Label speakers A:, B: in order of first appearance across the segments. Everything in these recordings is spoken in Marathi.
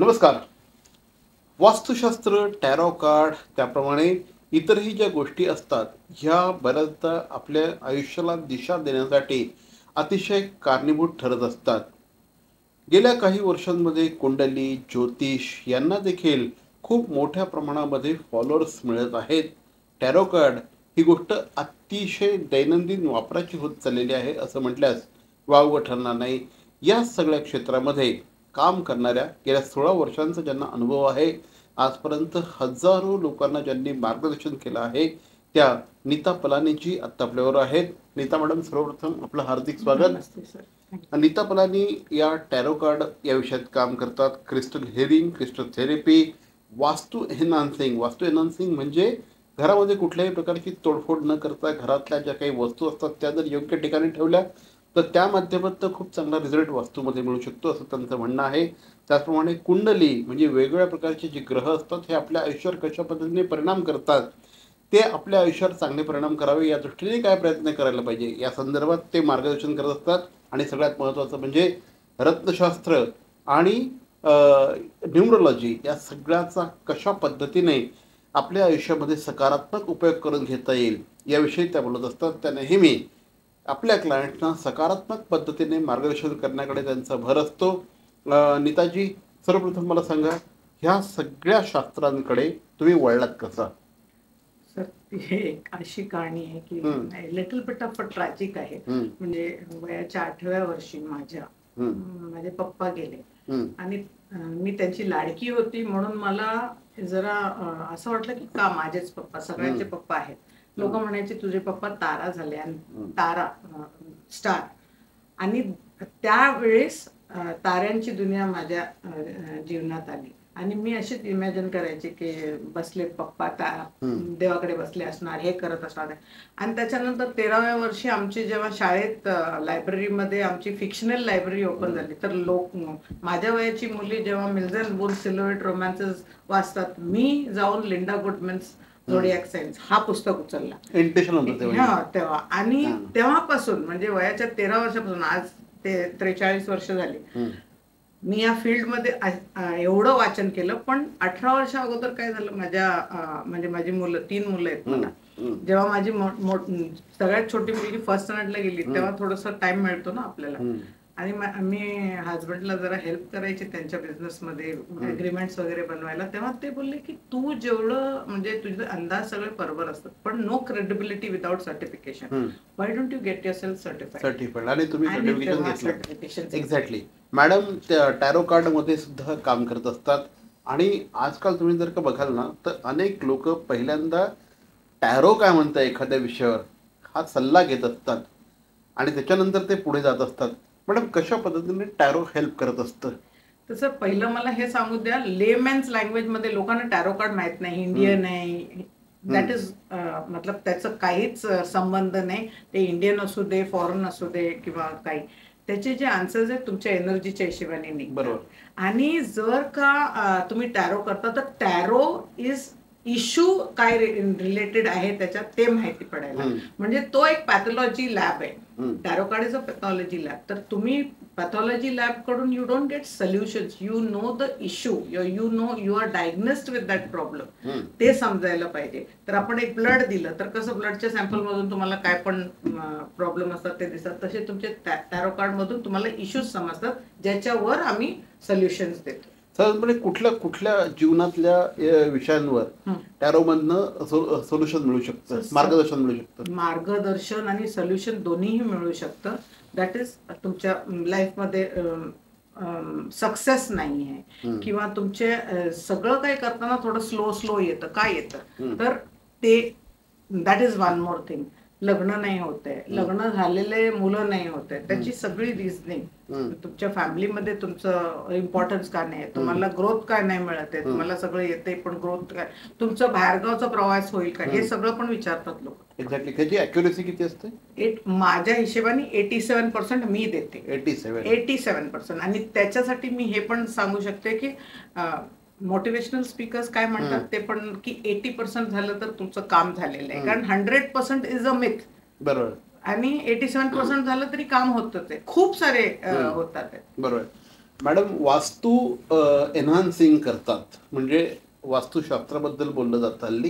A: नमस्कार. वास्तुशास्त्र, टॅरो कार्ड, त्याप्रमाणे इतरही ज्या गोष्टी असतात ह्या बऱ्याचदा आपल्या आयुष्याला दिशा देण्यासाठी अतिशय कारणीभूत ठरत असतात. गेल्या काही वर्षांमध्ये कुंडली, ज्योतिष यांना देखील खूप मोठ्या प्रमाणामध्ये फॉलोअर्स मिळत आहेत. टॅरो कार्ड ही गोष्ट अतिशय दैनंदिन वापराची होत चाललेली आहे असं म्हटल्यास वावगं ठरणार नाही. या सगळ्या क्षेत्रामध्ये काम करणाऱ्या गेल्या 16 वर्षांचा ज्यांना अनुभव आहे, आजपर्यंत हजारो लोकांना ज्यांनी मार्गदर्शन केलं आहे, त्या नीता पलानीजी आत्ता आपल्याबरोबर आहेत. नीता मॅडम, सर्वप्रथम आपलं हार्दिक स्वागत.
B: नमस्ते सर.
A: नीता पलानी या टॅरो कार्ड या विषयात काम करतात. क्रिस्टल हिअरिंग, क्रिस्टल थेरपी, वास्तू एनहान्सिंग म्हणजे घरामध्ये कुठल्याही प्रकारची तोडफोड न करता घरातल्या ज्या काही वस्तू असतात त्या जर योग्य ठिकाणी ठेवल्या तर त्या माध्यमातून खूप चांगला रिझल्ट वास्तूमध्ये मिळू शकतो असं त्यांचं म्हणणं आहे. त्याचप्रमाणे कुंडली म्हणजे वेगवेगळ्या प्रकारचे जे ग्रह असतात हे आपल्या आयुष्यावर कशा पद्धतीने परिणाम करतात, ते आपल्या आयुष्यावर चांगले परिणाम करावे या दृष्टीने काय प्रयत्न करायला पाहिजे या संदर्भात ते मार्गदर्शन करत असतात. आणि सगळ्यात महत्त्वाचं म्हणजे रत्नशास्त्र आणि न्यूमरोलॉजी या सगळ्याचा कशा पद्धतीने आपल्या आयुष्यामध्ये सकारात्मक उपयोग करून घेता येईल याविषयी त्या बोलत असतात. त्या नेहमी आपल्या क्लायंटना सकारात्मक पद्धतीने मार्गदर्शन करण्याकडे त्यांचा भर असतो. नीताजी, सर्वप्रथम मला सांगा, ह्या सगळ्या शास्त्रांकडे तुम्ही वळलात कसा?
B: सर, ती एक अशी कहाणी आहे की लिटल बिट ऑफ ट्रॅजिक आहे. म्हणजे वयाच्या 8व्या वर्षी माझे पप्पा गेले आणि मी त्यांची लाडकी होती म्हणून मला जरा असं वाटलं की का माझेच पप्पा, सगळ्यांचे पप्पा आहेत. लोक म्हणायचे तुझे पप्पा तारा झाले आणि तारा स्टार. आणि त्यावेळेस ताऱ्यांची दुनिया माझ्या जीवनात आली आणि मी अशीच इमॅजिन करायचे की बसले पप्पा देवाकडे बसले असणार, हे करत असणार. आणि त्याच्यानंतर 13व्या वर्षी आमची जेव्हा शाळेत लायब्ररीमध्ये आमची फिक्शनल लायब्ररी ओपन झाली तर लोक, माझ्या वयाची मुली जेव्हा मिल्टन वुल्फ सिल्हूएट रोमॅन्सेस वाचतात, मी जाऊन लिंडा गुडमन्स झोडियाक साइन्स हा पुस्तक उचलला तेव्हा. आणि तेव्हापासून म्हणजे वयाच्या 13 वर्षापासून आज ते 43 वर्ष झाली मी या फील्डमध्ये एवढं वाचन केलं. पण 18 वर्षा अगोदर काय झालं, म्हणजे माझी मुलं, 3 मुलं आहेत मला. जेव्हा माझी सगळ्यात छोटी मुलगी फर्स्ट स्टँडर्डला गेली तेव्हा थोडासा टाइम मिळतो ना आपल्याला. आणि मी हजबंडला जरा हेल्प करायची त्यांच्या बिझनेसमध्ये अग्रीमेंट्स वगैरे बनवायला. तेव्हा ते बोलले की तू जेवढं म्हणजे तुझे अंदाज सगळे बरोबर असतात पण no credibility without certification. Why don't you get yourself certified.
A: आणि तुम्ही certification exactly. Madam, tarot card मध्ये सुद्धा काम करत असतात आणि आजकाल तुम्ही जर का बघाल ना तर अनेक लोक पहिल्यांदा टॅरो काय म्हणतं एखाद्या विषयावर हा सल्ला घेत असतात आणि त्याच्यानंतर ते पुढे जात असतात. मॅडम, कशा पद्धतीने टॅरो हेल्प करत असतं?
B: तसं पहिलं मला हे सांगू द्या, लेमॅन्स लँग्वेज मध्ये लोकांना टॅरो कार्ड माहित नाही, इंडियन आहे, दॅट इज मतलब त्याचं काहीच संबंध नाही. ते इंडियन असू दे, फॉरेन असू दे किंवा काही, त्याचे जे आन्सर्स आहेत तुमच्या एनर्जीच्या हिशोबाने निघतात.
A: बरोबर.
B: आणि जर का तुम्ही टॅरो करता तर टॅरो इज इश्यू काय रिलेटेड आहे त्याच्यात ते माहिती पडायला. म्हणजे तो एक पॅथॉलॉजी लॅब आहे. Tarot card is a pathology lab. तर तुम्ही पॅथॉलॉजी लॅब कडून you don't get solutions, you know the issue, you know you are diagnosed with that problem. ते समजायला पाहिजे. तर आपण एक ब्लड दिलं तर कसं ब्लडच्या सॅम्पल मधून तुम्हाला काय पण प्रॉब्लेम असतात ते दिसतात, तसे तुमचे टॅरो कार्ड मधून तुम्हाला इश्यूज समजतात ज्याच्यावर आम्ही सोल्युशन्स देतो.
A: साधारणपणे कुठल्या जीवनातल्या विषयांवर टॅरो मधनं सोल्युशन मिळू शकतं, मार्गदर्शन मिळू शकतं?
B: मार्गदर्शन आणि सोल्युशन दोन्हीही मिळू शकतं. दॅट इज तुमच्या लाईफमध्ये सक्सेस नाही आहे किंवा तुमचे सगळं काही करताना थोडं स्लो येतं, काय येतं तर ते, that is one more thing. लग्न नाही होते, लग्न झालेले मुलं नाही होते, त्याची सगळी रिझनिंग. तुमच्या फॅमिलीमध्ये तुमचं इम्पॉर्टन्स का नाही, तुम्हाला ग्रोथ काय नाही मिळत आहे, तुम्हाला सगळं येते पण ग्रोथ काय, तुमचं बाहेरगावचा प्रवास होईल का, हे सगळं पण विचारतात लोक.
A: एक्झॅक्टली. त्याची अॅक्युरेसी किती असते?
B: माझ्या हिशोबाने 87% मी देते. 87%. आणि त्याच्यासाठी मी हे पण सांगू शकते की मोटिवेशनल स्पीकर्स काय म्हणतात ते पण की 80% झालं तर तुमचं काम झालेलं आहे. कारण 100% इज अ मिथ.
A: बरोबर.
B: आणि 87% झालं तरी काम होतं, ते खूप सारे होतात.
A: बरोबर. मॅडम, वास्तू एन्हान्सिंग करतात म्हणजे वास्तुशास्त्राबद्दल बोललं जातं हल्ली.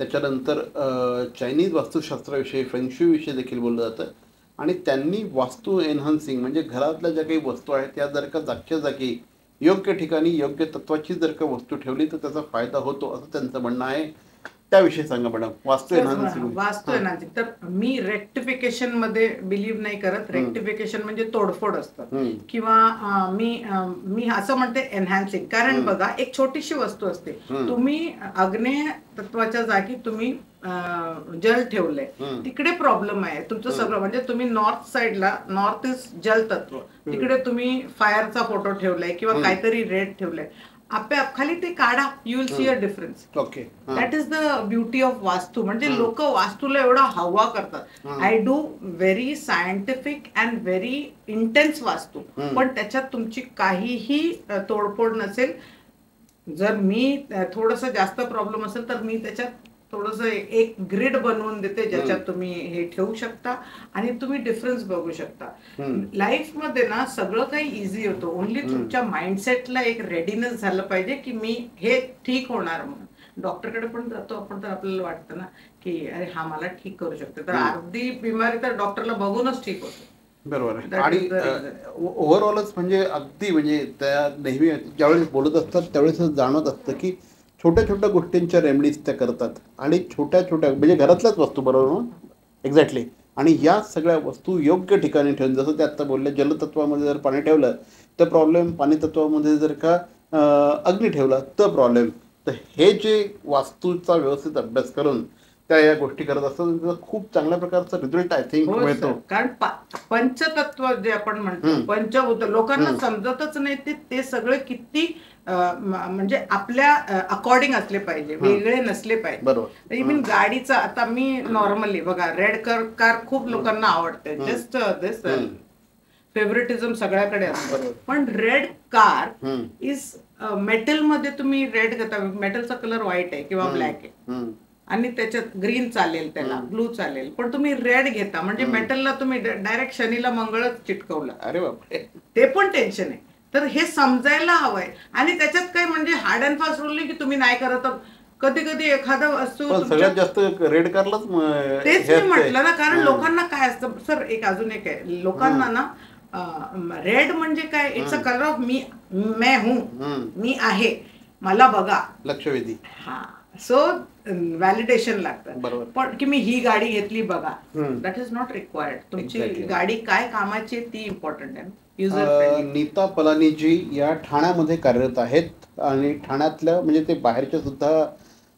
A: त्याच्यानंतर चायनीज वास्तुशास्त्राविषयी फेंगशूईविषयी देखील बोललं जातं. आणि त्यांनी वास्तू एन्हान्सिंग म्हणजे घरातल्या ज्या काही वस्तू आहेत त्या जर का जागच्या जागी योग्य ठिकाणी योग्य तत्वाची जर का वस्तू ठेवली तर त्याचा फायदा होतो असं त्यांचं म्हणणं आहे. त्याविषयी सांगा मॅडम. वास्तू एन्हान्सिंग.
B: वास्तू एन्हान्सिंग तर मी रेक्टिफिकेशन मध्ये बिलीव्ह नाही करत. रेक्टिफिकेशन म्हणजे तोडफोड असतं किंवा मी असं म्हणते एनहान्सिंग. कारण बघा, एक छोटीशी वस्तू असते, तुम्ही आग्नेय तत्वाच्या जागी तुम्ही जल ठेवलंय, तिकडे प्रॉब्लेम आहे तुमचं सगळं. म्हणजे तुम्ही नॉर्थ साइडला, नॉर्थ इज जल तत्व, तिकडे तुम्ही फायरचा फोटो ठेवलाय किंवा काहीतरी रेड ठेवलंय, आपोआप खाली ते काढा, you will see a difference.
A: Okay.
B: That is the beauty of वास्तू. म्हणजे लोक वास्तूला एवढा हवा करतात. I do very scientific and very intense वास्तू, पण त्याच्यात तुमची काहीही तोडफोड नसेल. जर मी थोडस जास्त प्रॉब्लेम असेल तर मी त्याच्यात थोडस एक ग्रिड बनवून देते ज्याच्यात तुम्ही हे ठेवू शकता आणि तुम्ही डिफरन्स बघू शकता. लाईफ मध्ये ना सगळं काही इझी होतं. ओनली तुमच्या माइंडसेटला एक रेडीनेस झालं पाहिजे की मी हे ठीक होणार म्हणून. डॉक्टरकडे पण जातो आपण तर आपल्याला वाटतं ना की अरे हा मला ठीक करू शकतो, तर अर्धी बिमारी तर डॉक्टरला बघूनच ठीक होते.
A: बरोबर आहे. आणि ओव्हरऑलच म्हणजे अगदी म्हणजे त्या नेहमी ज्यावेळेस बोलत असतात त्यावेळेस जाणवत असतं की छोट्या छोट्या गोष्टींच्या रेमेडीज त्या करतात आणि छोट्या छोट्या म्हणजे घरातल्याच वस्तू. बरोबर ना? एक्झॅक्टली. आणि या सगळ्या वस्तू योग्य ठिकाणी ठेवून, जसं ते आत्ता बोलले, जलतत्वामध्ये जर पाणी ठेवलं तर प्रॉब्लेम, पाणी तत्वामध्ये जर का अग्नी ठेवला तर प्रॉब्लेम. तर हे जे वास्तूचा व्यवस्थित अभ्यास करून त्या या गोष्टी करत असतात त्याचा खूप चांगल्या प्रकारचा रिझल्ट आय थिंक मिळतो.
B: कारण पंचतत्व जे आपण म्हणतो, पंचभूत, लोकांना समजतच नाही ते सगळे किती म्हणजे आपल्या अकॉर्डिंग असले पाहिजे, वेगळे नसले पाहिजे.
A: बरोबर.
B: इव्हन गाडीचा, आता मी नॉर्मली बघा, रेड कार खूप लोकांना आवडते, जस्ट दिस फेवरेटिझम सगळ्याकडे असतं. पण रेड कार इज मेटल मध्ये तुम्ही रेड घेता, मेटलचा कलर व्हाईट आहे किंवा ब्लॅक आहे आणि त्याच्यात ग्रीन चालेल, त्याला ब्लू चालेल, पण तुम्ही रेड घेता म्हणजे मेटलला तुम्ही डायरेक्ट शनीला मंगळच चिटकवलं.
A: अरे बापरे,
B: ते पण टेन्शन आहे. तर हे समजायला हवंय. आणि त्याच्यात काय म्हणजे हार्ड अँड फास्ट रूल नाही की तुम्ही नाही करत. कधी कधी एखादा वस्तू
A: सगळ्यात जास्त रेड कारलाच
B: तेच मी म्हटलं ना. कारण लोकांना काय असतं सर, एक अजून एक आहे, लोकांना ना रेड म्हणजे काय, it's a colour of me, मैं हूं, मी आहे, मला बघा,
A: लक्षवेधी.
B: हा, सो व्हॅलिडेशन लागतं. पण की मी ही गाडी घेतली बघा, दॅट इज नॉट रिक्वायर्ड. तुमची गाडी काय कामाची ती इम्पॉर्टंट आहे.
A: नीता पलानीजी या ठाण्यामध्ये कार्यरत आहेत आणि ठाण्यातल्या म्हणजे ते बाहेरच्या सुद्धा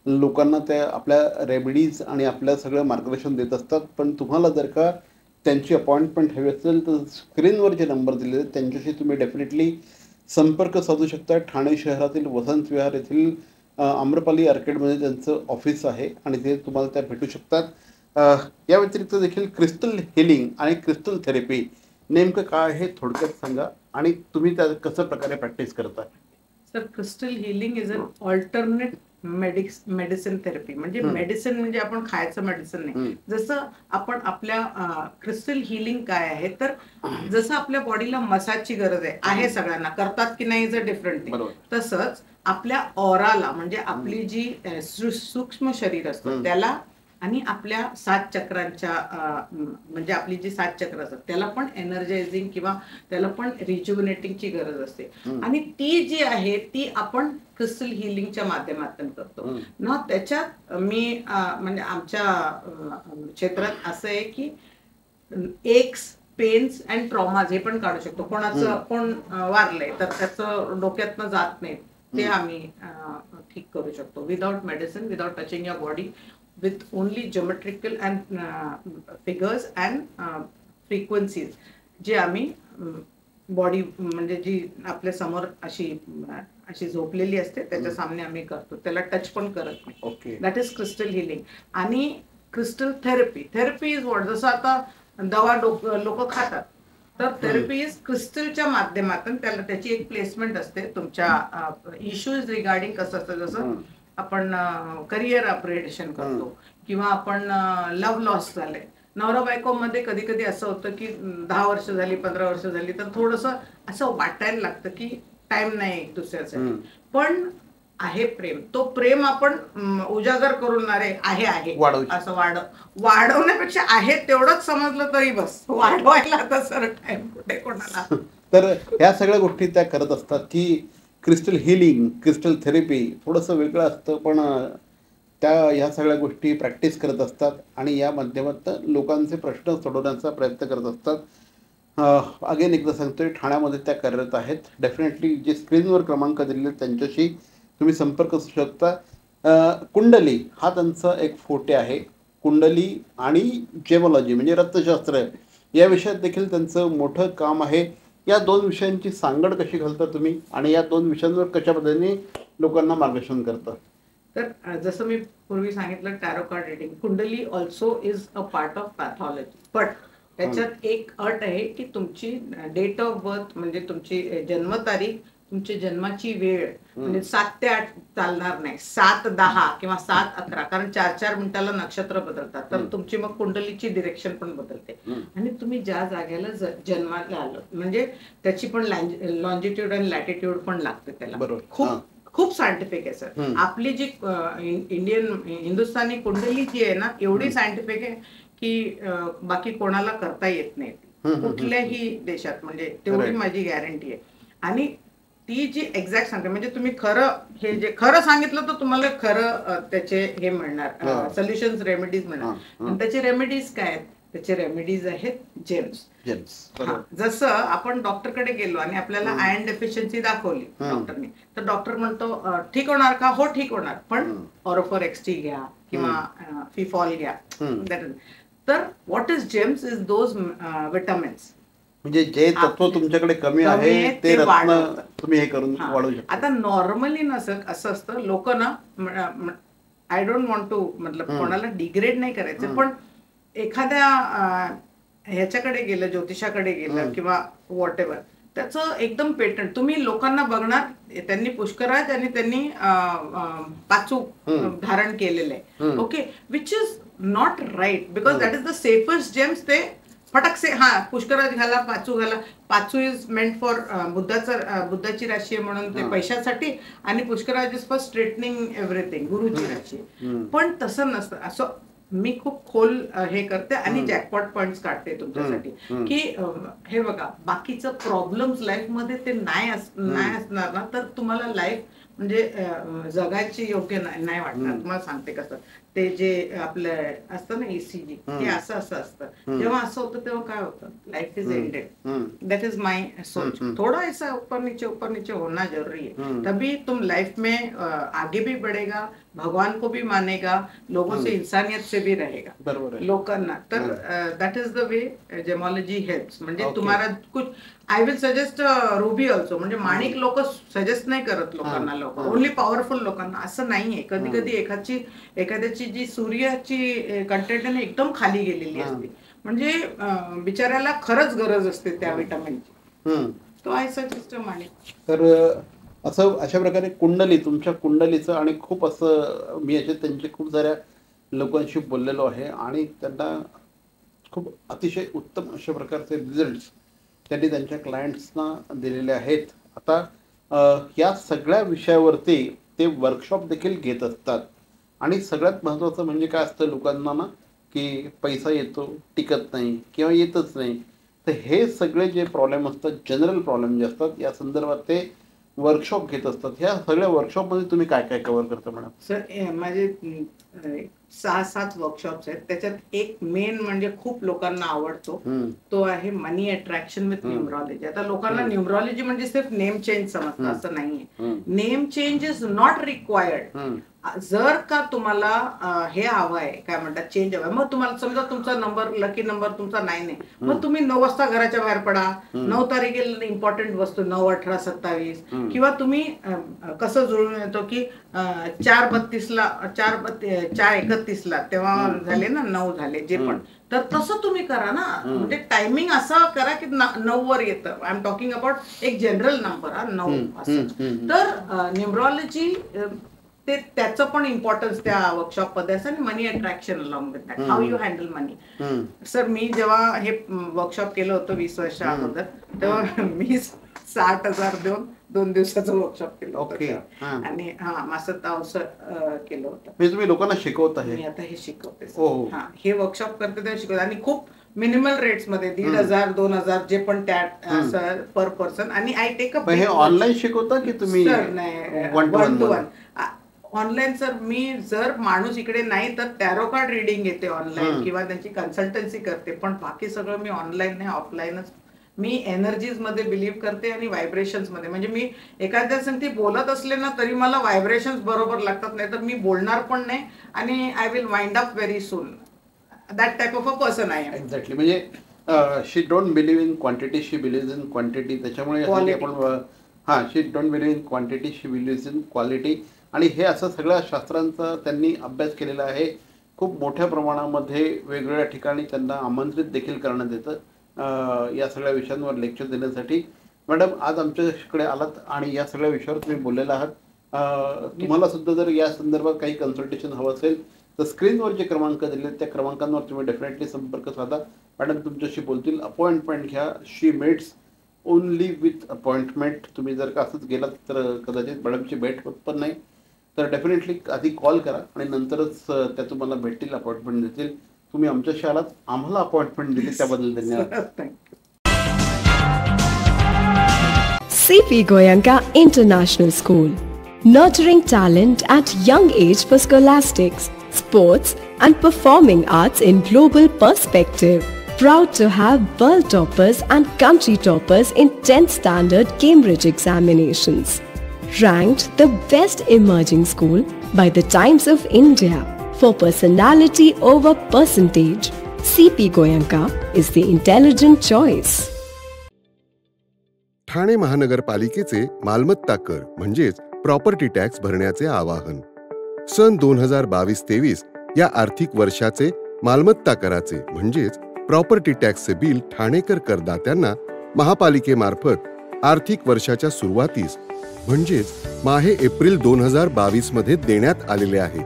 A: लोकांना त्या आपल्या रेमेडीज आणि आपल्या सगळं मार्गदर्शन देत असतात. पण तुम्हाला जर का त्यांची अपॉइंटमेंट हवी असेल तर स्क्रीनवर जे नंबर दिलेले आहेत त्यांच्याशी तुम्ही डेफिनेटली संपर्क साधू शकता. ठाणे शहरातील वसंत विहार येथील आम्रपाली आर्केडमध्ये त्यांचं ऑफिस आहे आणि ते तुम्हाला त्या भेटू शकतात. या व्यतिरिक्त देखील क्रिस्टल हिलिंग आणि क्रिस्टल थेरपी नेमकं काय आहे थोडक्यात सांगा आणि तुम्ही त्या कसं प्रकारे प्रॅक्टिस करता.
B: Sir, crystal healing is an alternate medicine therapy. म्हणजे मेडिसिन म्हणजे आपण खायचं मेडिसिन नाही. जसं आपण आपल्या क्रिस्टल हिलिंग काय आहे, तर जसं आपल्या बॉडीला मसाजची गरज आहे सगळ्यांना, करतात की नाही इज अ डिफरंट थिंग. तसंच आपल्या ऑराला म्हणजे आपली जी सूक्ष्म शरीर असतं त्याला आणि आपल्या 7 चक्रांच्या म्हणजे आपली जी 7 चक्र असतात त्याला पण एनर्जायझिंग किंवा त्याला पण रिज्युव्हनेटिंगची गरज असते. आणि ती जी आहे ती आपण क्रिस्टल हिलिंगच्या माध्यमातून करतो ना. त्याच्यात मी म्हणजे आमच्या क्षेत्रात असं आहे की एक्स, पेन्स अँड ट्रॉमाज हे पण काढू शकतो. कोणाचं कोण वारलंय तर त्याचं डोक्यातनं जात नाही ते आम्ही ठीक करू शकतो without medicine, without touching your body, with only geometrical and figures and frequencies जे आम्ही बॉडी म्हणजे जी आपल्या समोर अशी झोपलेली असते त्याच्या सामने आम्ही करतो, त्याला टच पण करत नाही.
A: Okay,
B: that is crystal healing. आणि क्रिस्टल थेरपी इज व्हॉट, जसं आता दवा लोक खातात तर थेरपी इज क्रिस्टलच्या माध्यमातून त्याला त्याची एक प्लेसमेंट असते. तुमच्या इश्यूज रिगार्डिंग कसं असतं, जसं आपण करिअर अपग्रेडेशन करतो किंवा आपण लव्ह लॉस झाले नवरा बायको मध्ये कधी कधी असं होतं की 10 वर्ष झाली, 15 वर्ष झाली, तर थोडस असं वाटायला लागतं की टाइम नाही एक दुसऱ्यासाठी. पण आहे प्रेम, तो प्रेम आपण उजागर करून आहे असं वाढवण्यापेक्षा आहे तेवढंच समजलं तरी बस. वाढवायला आता सर टाइम कुठे कोणाला.
A: तर ह्या सगळ्या गोष्टी त्या करत असतात की क्रिस्टल हिलिंग, क्रिस्टल थेरपी थोडंसं वेगळं असतं, पण त्या ह्या सगळ्या गोष्टी प्रॅक्टिस करत असतात आणि या माध्यमातून लोकांचे प्रश्न सोडवण्याचा प्रयत्न करत असतात. अगेन एकदा सांगतोय, ठाण्यामध्ये त्या कार्यरत आहेत. डेफिनेटली जे स्क्रीनवर क्रमांक दिलेले त्यांच्याशी तुम्ही संपर्क करू शकता. कुंडली हा त्यांचा एक फोटे आहे. कुंडली आणि जेमॉलॉजी म्हणजे रक्तशास्त्र या विषयात देखील त्यांचं मोठं काम आहे. या दोन विषयांची सांगड कशी घालता तुम्ही आणि या दोन विषयांवर कशा पद्धतीने लोकांना मार्गदर्शन करता?
B: तर जसं मी पूर्वी सांगितलं, टॅरो कार्ड रीडिंग, कुंडली also is a part of pathology. But त्याच्यात एक अट आहे की तुमची डेट ऑफ बर्थ म्हणजे तुमची जन्मतारीख, तुमची जन्माची वेळ म्हणजे 7 ते 8 चालणार नाही, 7-10 किंवा 7-11, कारण 4-4 मिनिटाला नक्षत्र बदलतात. तर तुमची मग कुंडलीची डिरेक्शन पण बदलते. आणि तुम्ही ज्या जागेला जन्माला आलो म्हणजे त्याची पण लॉन्जिट्यूड आणि लॅटिट्यूड पण लागते त्याला. खूप सायंटिफिक आहे सर. आपली जी हिंदुस्थानी कुंडली जी आहे ना, एवढी सायंटिफिक आहे की बाकी कोणाला करता येत नाही कुठल्याही देशात, म्हणजे तेवढी माझी गॅरंटी आहे. आणि ती जी एक्झॅक्ट सांगते म्हणजे तुम्ही हे जे खरं सांगितलं तर तुम्हाला खरं त्याचे हे मिळणार, सोल्युशन्स, रेमेडीज मिळणार. आणि त्याचे रेमेडीज काय आहेत? त्याचे रेमेडीज आहेत जेम्स. जसं आपण डॉक्टरकडे गेलो आणि आपल्याला आयर्न डेफिशियन्सी दाखवली डॉक्टरने, तर डॉक्टर म्हणतो ठीक होणार का? हो ठीक होणार, पण ऑरोफोर एक्सटी घ्या किंवा फिफॉल घ्या. तर what is James is those vitamins, म्हणजे जे तत्व तुमच्याकडे कमी आहे ते रत्न तुम्ही हे करून वाढवू शकता. आता नॉर्मली नसं असं असतं, लोक ना, आय डोंट वॉन्ट टू मतलब कोणाला डिग्रेड नाही करायचं, पण एखाद्या ह्याच्याकडे गेलं, ज्योतिषाकडे गेलं किंवा व्हॉट एव्हर, त्याचं एकदम पेटंट तुम्ही लोकांना बघणार, त्यांनी पुष्कराज आणि त्यांनी पाचू धारण केलेलं आहे. Okay, which is not right, because that is the safest gems. ते फटकसे पुष्कराज घाला, पाचू घाला. पाचू इज मेंट फॉर बुद्धाची राशी आहे म्हणून ते पैशासाठी, आणि Pushkaraj is for straightening everything, गुरुची राशी. पण तसं नसतं. असं मी खूप खोल हे करते आणि जॅकपॉट पॉइंट्स काढते तुमच्यासाठी की हे बघा, बाकीचं प्रॉब्लेम्स लाईफ मध्ये ते नाही असणार ना, तर तुम्हाला लाईफ म्हणजे जगायची योग्य नाही वाटणार. तुम्हाला सांगते कसं, ते जे आपलं असतं ना ECG, ते असं असतं. जेव्हा असं होतं तेव्हा काय होतं, life is ended. That is my सोच. थोड़ा ऐसा ऊपर नीचे होना जरूरी है, तभी तुम लाइफ में आगे भी बढ़ेगा, भगवान को भी मानेगा, लोगों से इंसानियत से भी रहेगा लोकांना. तर that is the way gemology helps. म्हणजे तुम्हाला कुछ I will suggest ruby also, म्हणजे माणिक लोक सजेस्ट नाही करत लोकांना, लोक ओनली पॉवरफुल लोकांना. असं नाहीये. कधी कधी एखाद्याची जी सूर्याची कंटेंट आहे एकदम खाली गेलेली असते, म्हणजे बिचाऱ्याला खरंच गरज असते त्या विटामिनची. तो आहे सजेस्ट माणिक.
A: तर असं अशा प्रकारे कुंडली, तुमच्या कुंडलीचं, आणि खूप असं मी असे त्यांचे खूप साऱ्या लोकांशी बोललेलो आहे आणि त्यांना खूप अतिशय उत्तम अशा प्रकारचे रिझल्ट्स त्यांनी त्यांच्या क्लायंट्सना दिलेले आहेत. आता या सगळ्या विषयावरती ते वर्कशॉप देखील घेत असतात. आणि सगळ्यात महत्त्वाचं म्हणजे काय असतं लोकांना ना, की पैसा येतो, टिकत नाही किंवा येतच नाही. तर हे सगळे जे प्रॉब्लेम असतात, जनरल प्रॉब्लेम जे असतात, या संदर्भात ते वर्कशॉप घेत असतात. ह्या सगळ्या वर्कशॉपमध्ये तुम्ही काय काय कव्हर करता मॅडम?
B: सर माझे 6-7 वर्कशॉप्स आहेत. त्याच्यात एक मेन म्हणजे खूप लोकांना आवडतो, तो आहे मनी अट्रॅक्शन विथ न्यूमरॉलॉजी. आता लोकांना न्यूमरॉलॉजी म्हणजे सिर्फ नेम चेंज समजतं, असं नाहीये. Name change is not required. जर का तुम्हाला हे हवं आहे, काय म्हणतात, चेंज हवं, मग तुम्हाला समजा तुमचा नंबर, लकी नंबर तुमचा 9 आहे, मग तुम्ही 9 वाजता घराच्या बाहेर पडा. 9 तारखेला इम्पॉर्टंट वस्तू 9, 18, 27, किंवा तुम्ही कसं जुळून येतो की 4:32ला 4:31ला तेव्हा झाले ना 9 झाले जे पण, तर तसं तुम्ही करा ना. म्हणजे टायमिंग असं करा की 9 वर येतं. आय एम टॉकिंग अबाउट एक जनरल नंबर 9 असं. तर न्यूमरॉलॉजी त्याचं पण इम्पॉर्टन्स त्या वर्कशॉप मध्ये असं, आणि money attraction along with that, how you handle money. Sir मी जेव्हा हे वर्कशॉप केलं होतं 20 वर्ष अगोदर, तेव्हा मी 60,000 देऊन 2 दिवसाचं वर्कशॉप केलं होतं. आणि मास्टर तावसर केलं होतं.
A: म्हणजे तुम्ही लोकांना शिकवत आहे?
B: मी आता हे शिकवते. हे वर्कशॉप करते तेव्हा शिकवते, आणि खूप मिनिमल रेट्स मध्ये 1,500 2,000 जे पण त्या पर पर्सन. आणि आय टेक अ.
A: हे ऑनलाईन शिकवता की तुम्ही?
B: One two one online. Sir मी जर माणूस इकडे नाही तर टॅरो कार्ड रिडिंग घेते ऑनलाईन, किंवा त्यांची कन्सल्टन्सी करते, पण बाकी सगळं मी ऑनलाईन नाही, ऑफलाईनच. मी एनर्जीज मध्ये बिलीव्ह करते आणि व्हायब्रेशन्स मध्ये. म्हणजे मी एखाद्या संगती बोलत असले ना तरी मला व्हायब्रेशन्स बरोबर लागतात, नाही तर मी बोलणार पण नाही, आणि I will wind up very soon. That type of a person I am.
A: Exactly. म्हणजे she don't believe in quantity, she believe in quantity. त्याच्यामुळे आपण she don't believe in quantity, she believe in quality. आणि हे असं सगळ्या शास्त्रांचा त्यांनी अभ्यास केलेला आहे. खूप मोठ्या प्रमाणामध्ये वेगवेगळ्या ठिकाणी त्यांना आमंत्रित देखील करण्यात येतं या सगळ्या विषयांवर लेक्चर देण्यासाठी. मॅडम, आज आमच्याकडे आलात आणि या सगळ्या विषयावर तुम्ही बोललेला आहात. तुम्हाला सुद्धा जर या संदर्भात काही कन्सल्टेशन हवं असेल तर स्क्रीनवर जे क्रमांक दिले त्या क्रमांकांवर तुम्ही डेफिनेटली संपर्क साधा. मॅडम तुमच्याशी बोलतील. अपॉइंटमेंट घ्या. शी मेट्स ओनली विथ अपॉइंटमेंट. तुम्ही जर का असंच गेलात तर कदाचित मॅडमची भेट होत पण नाही. तर डेफिनेटली आधी कॉल करा आणि नंतरच त्या तुम्हाला भेटतील, अपॉइंटमेंट देतील. तुम्ही आमच्याशी आलात, आम्हाला अपॉइंटमेंट दिली, त्याबद्दल धन्यवाद.
C: CP Goenka International School, nurturing talent at young age for scholastics, sports and performing arts in global perspective. Proud to have world toppers and country toppers in 10th standard Cambridge examinations. Ranked the best emerging school by the Times of India for personality over percentage. CP Goenka is the intelligent choice.
D: Thane महानगरपालिकेचे मालमत्ता कर म्हणजेच प्रॉपर्टी टॅक्स भरण्याचे आवाहन. सन 2022-23 या आर्थिक वर्षाचे मालमत्ता कराचे म्हणजेच प्रॉपर्टी टॅक्सचे बिल ठाणेकर करदात्यांना महापालिकेमार्फत आर्थिक वर्षाच्या सुरुवातीस म्हणजेच माहे एप्रिल 2022 मध्ये देण्यात आलेले आहे.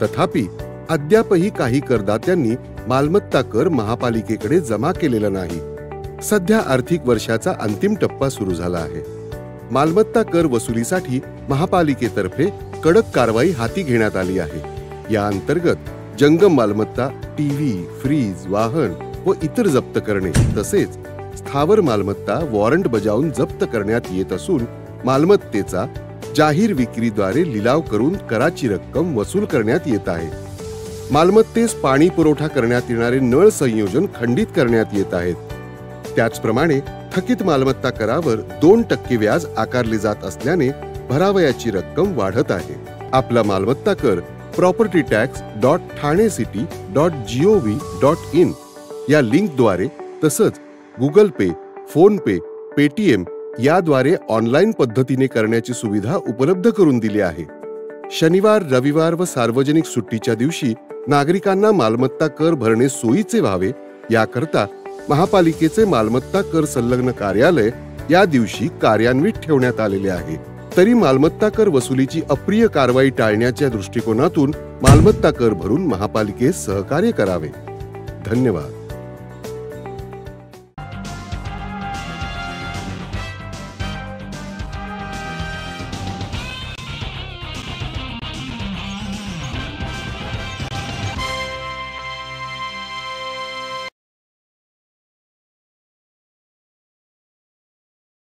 D: तथापि अद्यापही काही करदात्यांनी मालमत्ता कर महापालिकेकडे जमा केलेला नाही. सध्या आर्थिक वर्षाचा अंतिम टप्पा सुरू झाला आहे. मालमत्ता कर वसुलीसाठी महापालिकेतर्फे कडक कारवाई हाती घेण्यात आली आहे. या अंतर्गत जंगम मालमत्ता, टीव्ही, फ्रीज, वाहन व इतर जप्त करणे तसेच स्थावर मालमत्ता वॉरंट बजावून जप्त करण्यात येत असून मालमत्तेचा जाहीर विक्रीद्वारे लिलाव करून कराची रक्कम वसूल करण्यात येत आहे. मालमत्तेस पाणी पुरवठा करण्यात येणारे नळ संयोजन खंडित करण्यात येत आहेत. त्याचप्रमाणे थकीत मालमत्ता करावर 2% व्याज आकारले जात असल्याने भरावयाची रक्कम वाढत आहे. आपला मालमत्ता कर propertytax.thanecity.gov.in या लिंकद्वारे तसंच गुगल पे, फोन पे, पेटीएम याद्वारे ऑनलाईन पद्धतीने करण्याची सुविधा उपलब्ध करून दिली आहे. शनिवार, रविवार व सार्वजनिक सुट्टीच्या दिवशी नागरिकांना मालमत्ता कर भरणे सोयीचे व्हावे याकरता महापालिकेचे मालमत्ता कर संलग्न कार्यालय या दिवशी कार्यान्वित ठेवण्यात आलेले आहे. तरी मालमत्ता कर वसुलीची अप्रिय कारवाई टाळण्याच्या दृष्टिकोनातून मालमत्ता कर भरून महापालिकेस सहकार्य करावे. धन्यवाद.